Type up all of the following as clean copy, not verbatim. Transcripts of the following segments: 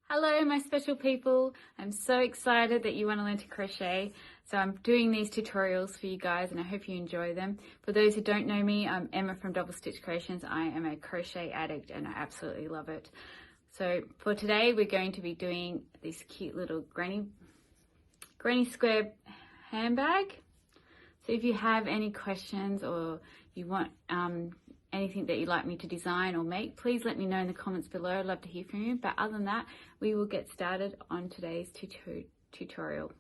Hello my special people, I'm so excited that you want to learn to crochet. So I'm doing these tutorials for you guys and I hope you enjoy them. For those who don't know me, I'm Emma from Double Stitch Creations. I am a crochet addict and I absolutely love it. So for today we're going to be doing this cute little granny square handbag. So if you have any questions or you want anything that you'd like me to design or make, please let me know in the comments below. I'd love to hear from you. But other than that, we will get started on today's tutorial.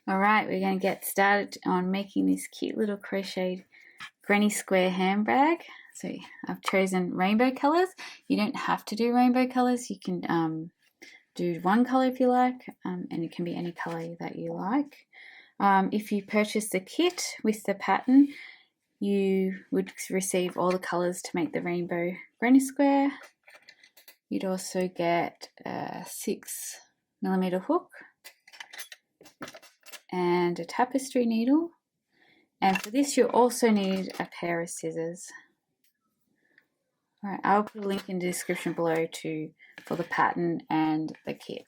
All right, we're going to get started on making this cute little crocheted granny square handbag. So I've chosen rainbow colors. You don't have to do rainbow colors. You can do one color if you like, and it can be any color that you like. If you purchase the kit with the pattern, you would receive all the colors to make the rainbow granny square. You'd also get a 6mm hook and a tapestry needle. And for this, you also need a pair of scissors. All right, I'll put a link in the description below for the pattern and the kit.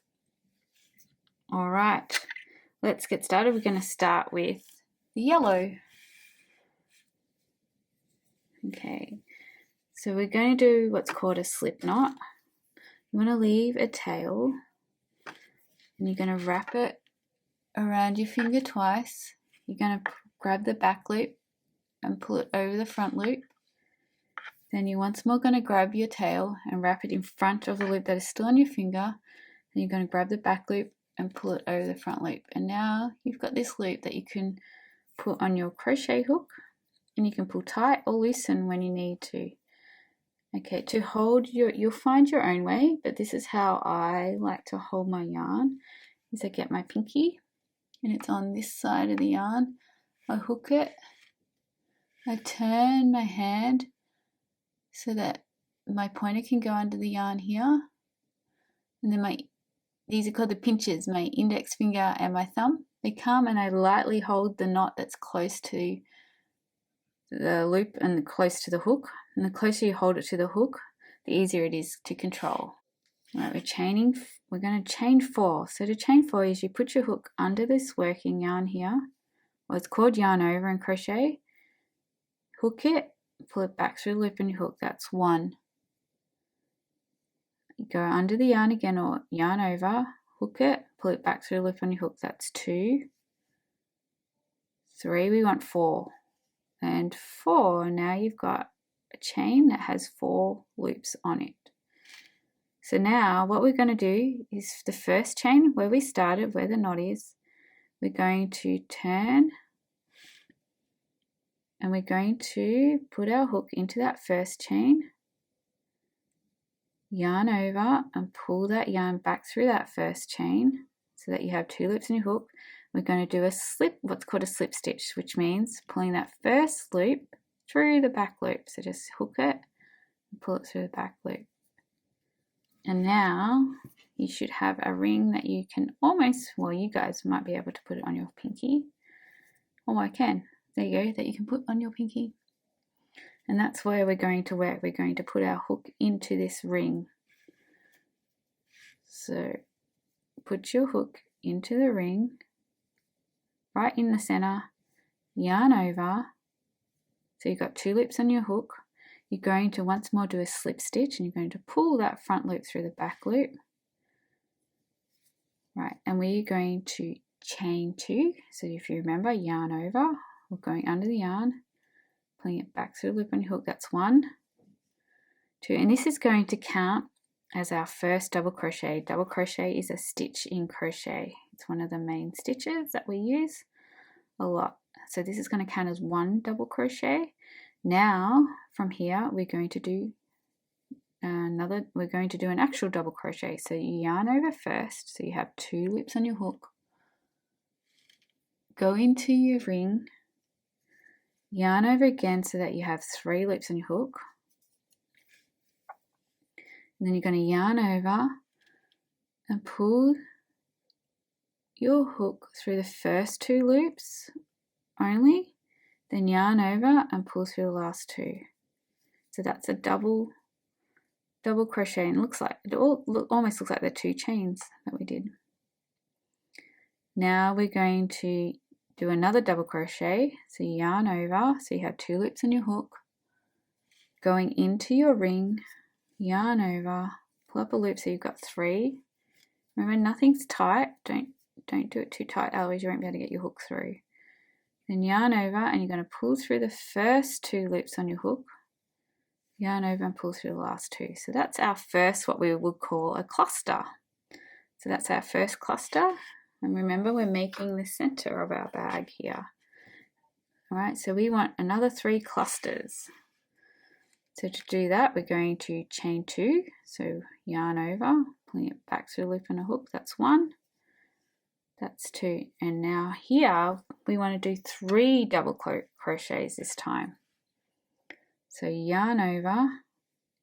All right, let's get started. We're going to start with the yellow. Okay, so we're going to do what's called a slip knot. You want to leave a tail and you're going to wrap it around your finger twice. You're going to grab the back loop and pull it over the front loop. Then you're once more going to grab your tail and wrap it in front of the loop that is still on your finger. Then you're going to grab the back loop and pull it over the front loop. And now you've got this loop that you can put on your crochet hook. And you can pull tight or loosen when you need to. Okay, to hold you'll find your own way, but this is how I like to hold my yarn, is I get my pinky and it's on this side of the yarn. I hook it, I turn my hand so that my pointer can go under the yarn here. And then these are called the pinches, my index finger and my thumb. They come and I lightly hold the knot that's close to the loop and close to the hook, and the closer you hold it to the hook, the easier it is to control. All right, we're going to chain 4. So to chain 4 is you put your hook under this working yarn here, well, it's called yarn over in crochet. Hook it, pull it back through the loop and you hook, that's 1. You go under the yarn again or yarn over, hook it, pull it back through the loop and you hook, that's 2. 3, we want 4. And 4, now you've got a chain that has 4 loops on it. So now what we're going to do is the first chain where we started, where the knot is, we're going to turn and we're going to put our hook into that first chain, yarn over and pull that yarn back through that first chain so that you have 2 loops in your hook. We're going to do what's called a slip stitch, which means pulling that first loop through the back loop. So just hook it and pull it through the back loop. And now you should have a ring that you can almost, well, you guys might be able to put it on your pinky. Oh, I can. There you go, that you can put on your pinky. And that's where we're going to work. We're going to put our hook into this ring. So put your hook into the ring, right in the center, yarn over. So you've got 2 loops on your hook. You're going to once more do a slip stitch and you're going to pull that front loop through the back loop. Right, and we're going to chain 2. So if you remember, yarn over, we're going under the yarn, pulling it back through the loop on your hook, that's 1, 2, and this is going to count as our first double crochet. Double crochet is a stitch in crochet. It's one of the main stitches that we use a lot. So this is going to count as 1 double crochet. Now from here we're going to do an actual double crochet. So you yarn over first, so you have 2 loops on your hook, go into your ring, yarn over again so that you have 3 loops on your hook, and then you're going to yarn over and pull your hook through the first 2 loops only, then yarn over and pull through the last 2. So that's a double double crochet, and almost looks like the 2 chains that we did. Now we're going to do another double crochet, so yarn over, so you have 2 loops on your hook, going into your ring, yarn over, pull up a loop so you've got 3. Remember, nothing's tight, don't do it too tight, otherwise you won't be able to get your hook through. Then yarn over, and you're going to pull through the first 2 loops on your hook, yarn over and pull through the last 2. So that's our first, what we would call a cluster. So that's our first cluster, and remember we're making the center of our bag here. Alright, so we want another 3 clusters. So to do that, we're going to chain 2, so yarn over, pulling it back through the loop and a hook, that's 1, that's 2, and now here we want to do 3 double crochets this time. So yarn over,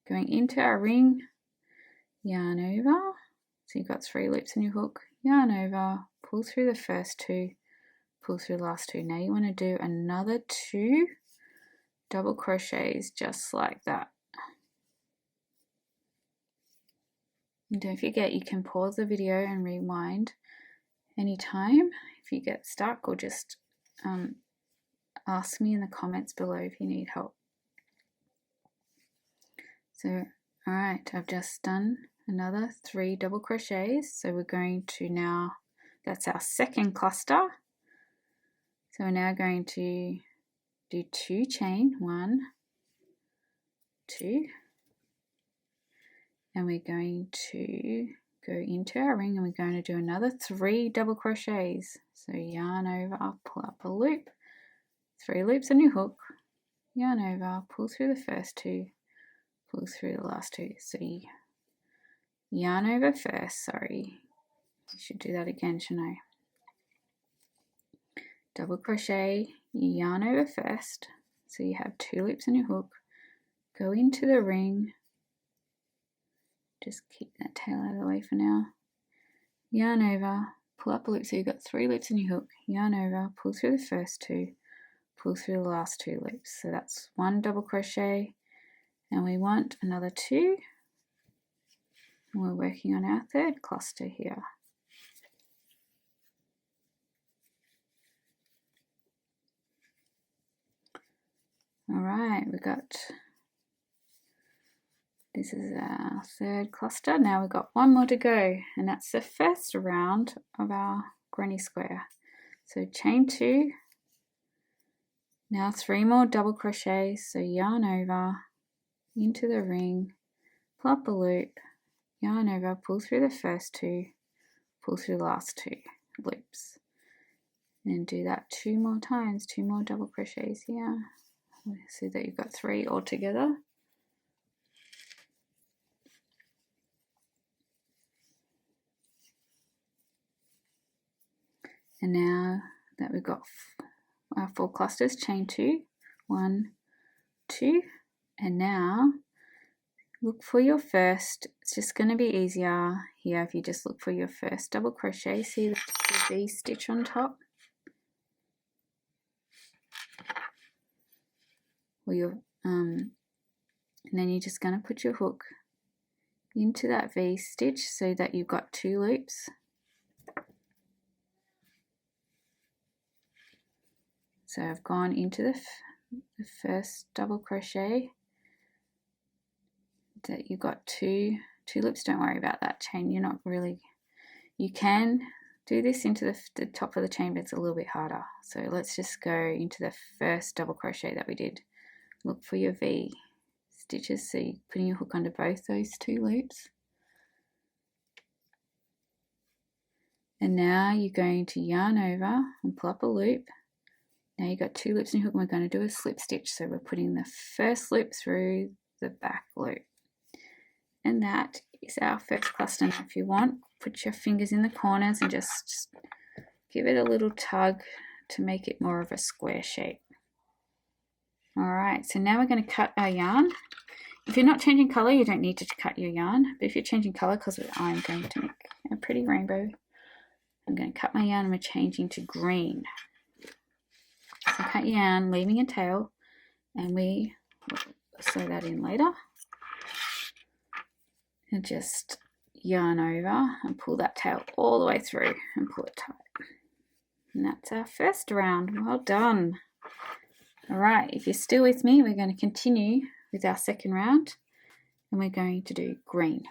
going into our ring, yarn over, so you've got 3 loops in your hook, yarn over, pull through the first 2, pull through the last 2. Now you want to do another 2 double crochets just like that. And don't forget, you can pause the video and rewind anytime if you get stuck, or just ask me in the comments below if you need help. So alright, I've just done another 3 double crochets, so we're going to now, that's our second cluster, so we're now going to do 2 chain, 1, 2, and we're going to go into our ring, and we're going to do another 3 double crochets. So yarn over, pull up a loop, 3 loops on your hook, yarn over, pull through the first 2, pull through the last 2. So you yarn over first, sorry, I should do that again, shouldn't I? Double crochet, yarn over first, so you have 2 loops on your hook, go into the ring, just keep that tail out of the way for now, yarn over, pull up a loop, so you've got 3 loops in your hook, yarn over, pull through the first 2, pull through the last 2 loops, so that's 1 double crochet, and we want another 2, and we're working on our 3rd cluster here. Alright, we got, this is our 3rd cluster. Now we've got 1 more to go, and that's the first round of our granny square. So chain 2, now 3 more double crochets, so yarn over, into the ring, pull up a loop, yarn over, pull through the first 2, pull through the last 2 loops, and do that 2 more times, 2 more double crochets here. So that you've got 3 altogether. And now that we've got our 4 clusters, chain 2, 1, 2, and now look for your first, it's just going to be easier here if you just look for your first double crochet. See the V stitch on top? Or your, and then you're just going to put your hook into that V stitch so that you've got 2 loops. So I've gone into the first double crochet, that you've got two loops. Don't worry about that chain, you're not really, you can do this into the top of the chain, but it's a little bit harder. So let's just go into the first double crochet that we did. Look for your V stitches, so you're putting your hook under both those 2 loops. And now you're going to yarn over and pull up a loop. Now you've got 2 loops in your hook, and we're going to do a slip stitch. So we're putting the first loop through the back loop. And that is our first cluster. Now if you want, put your fingers in the corners and just give it a little tug to make it more of a square shape. Alright, so now we're going to cut our yarn. If you're not changing colour, you don't need to cut your yarn. But if you're changing colour, because I'm going to make a pretty rainbow, I'm going to cut my yarn and we're changing to green. So cut your yarn, leaving a tail, and we will sew that in later. And just yarn over and pull that tail all the way through and pull it tight. And that's our first round. Well done. All right, if you're still with me, we're going to continue with our second round, and we're going to do green.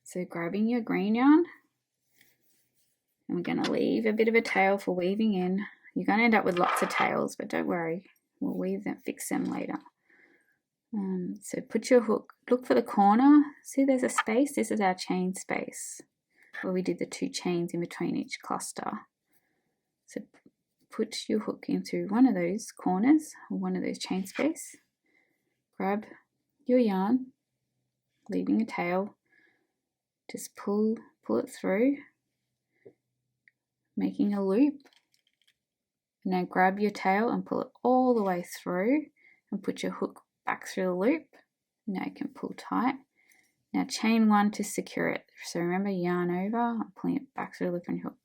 So grabbing your green yarn, and we're going to leave a bit of a tail for weaving in. You're going to end up with lots of tails, but don't worry, we'll weave them, fix them later. So put your hook, look for the corner, see there's a space, this is our chain space, where we did the 2 chains in between each cluster. So put your hook into one of those corners, or one of those chain space, grab your yarn, leaving a tail, just pull it through, making a loop. Now grab your tail and pull it all the way through and put your hook back through the loop. Now you can pull tight. Now chain 1 to secure it. So remember, yarn over, I'm pulling it back through the loop on your hook.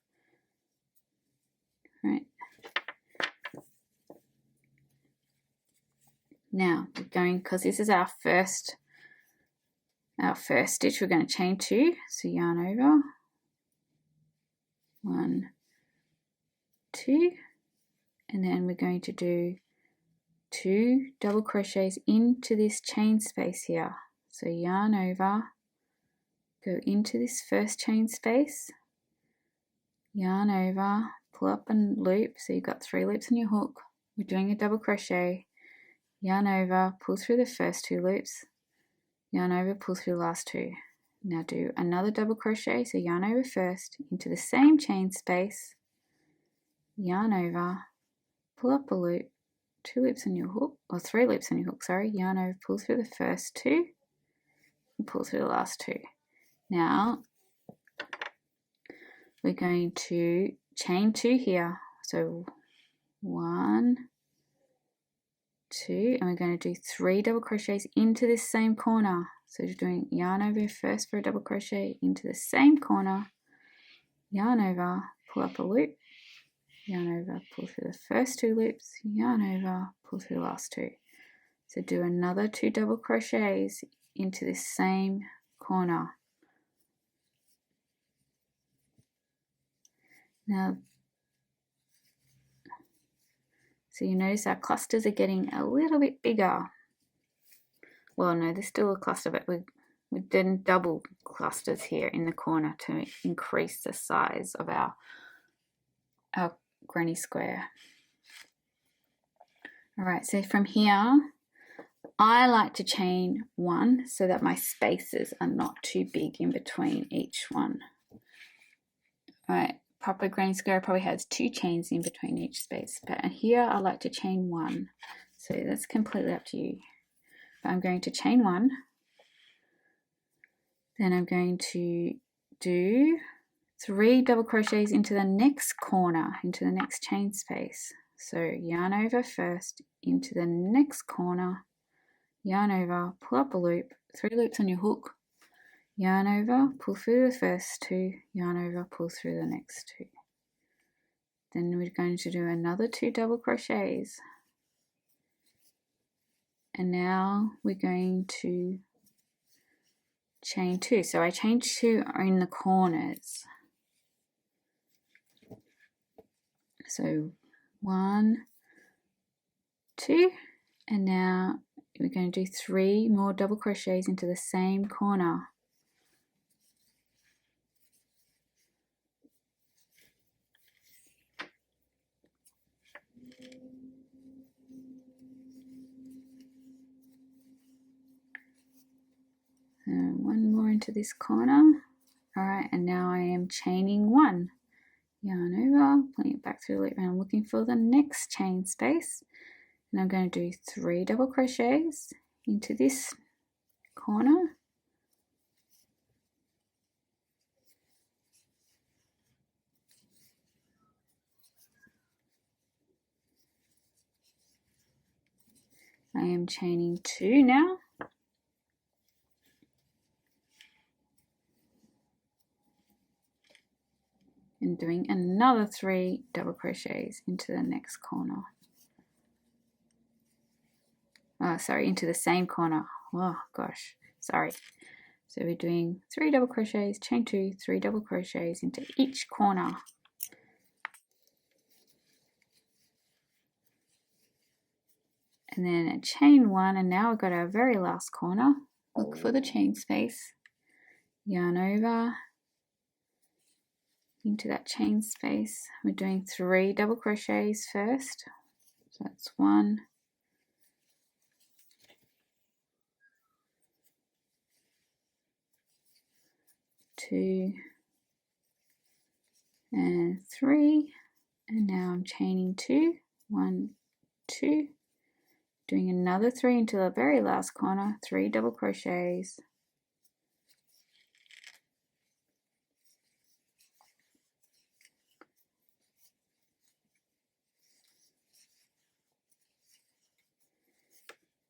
Right. Now we're going, because this is our first stitch, we're going to chain 2. So yarn over, 1, 2, and then we're going to do 2 double crochets into this chain space here. So yarn over, go into this first chain space, yarn over, pull up and loop, so you've got 3 loops on your hook. We're doing a double crochet, yarn over, pull through the first 2 loops, yarn over, pull through the last 2. Now do another double crochet, so yarn over first, into the same chain space, yarn over, pull up a loop, 2 loops on your hook, or 3 loops on your hook, sorry, yarn over, pull through the first 2, and pull through the last 2. Now we're going to chain 2 here, so 1, 2, and we're going to do 3 double crochets into this same corner. So you're doing yarn over first for a double crochet into the same corner, yarn over, pull up a loop, yarn over, pull through the first 2 loops, yarn over, pull through the last 2. So do another 2 double crochets into this same corner. Now, so you notice our clusters are getting a little bit bigger. Well, no, there's still a cluster, but we're doing double clusters here in the corner to increase the size of our granny square. All right, so from here, I like to chain 1 so that my spaces are not too big in between each one. All right, proper granny square probably has 2 chains in between each space, but here I like to chain 1. So that's completely up to you. But I'm going to chain 1. Then I'm going to do 3 double crochets into the next corner, into the next chain space. So yarn over first, into the next corner, yarn over, pull up a loop, 3 loops on your hook, yarn over, pull through the first 2, yarn over, pull through the next 2. Then we're going to do another 2 double crochets. And now we're going to chain 2. So I chain 2 in the corners. So 1, 2, and now we're going to do 3 more double crochets into the same corner. And 1 more into this corner. All right, and now I am chaining 1. Yarn over, pulling it back through the loop, and I'm looking for the next chain space. And I'm going to do 3 double crochets into this corner. I am chaining 2 now. And doing another 3 double crochets into the next corner. Into the same corner. Oh gosh, sorry. So we're doing 3 double crochets, chain 2, 3 double crochets into each corner. And then a chain 1, and now we've got our very last corner. Look for the chain space, yarn over into that chain space. We're doing 3 double crochets first. So that's 1, 2, and 3, and now I'm chaining 2, 1, 2, doing another 3 into the very last corner, 3 double crochets,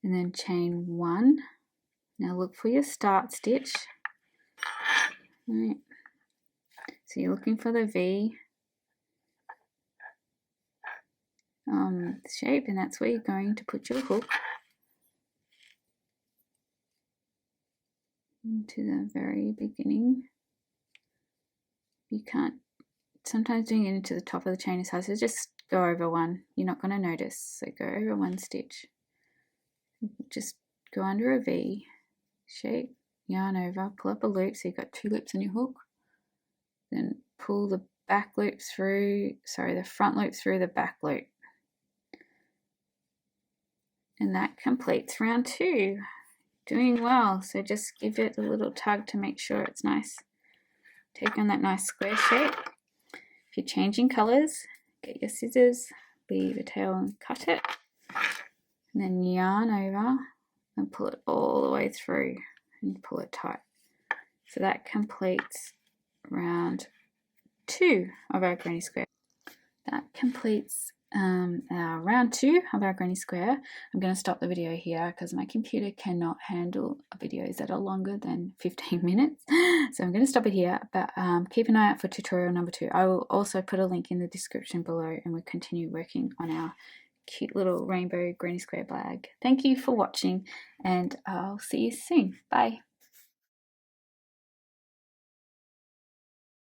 and then chain 1. Now look for your start stitch. Right. So you're looking for the V shape, and that's where you're going to put your hook into the very beginning. You can't, sometimes doing it into the top of the chain is hard, so just go over one. You're not going to notice, so go over one stitch. Just go under a V shape, yarn over, pull up a loop, so you've got 2 loops on your hook, then pull the back loop through, the front loop through the back loop. And that completes round 2. Doing well, so just give it a little tug to make sure it's nice. Take on that nice square shape. If you're changing colours, get your scissors, leave a tail and cut it, and then yarn over and pull it all the way through and pull it tight. So that completes round 2 of our granny square. That completes our round 2 of our granny square. I'm going to stop the video here because my computer cannot handle videos that are longer than 15 minutes. So I'm going to stop it here, but keep an eye out for tutorial number 2. I will also put a link in the description below, and we'll continue working on our cute little rainbow granny square bag. Thank you for watching, and I'll see you soon. Bye.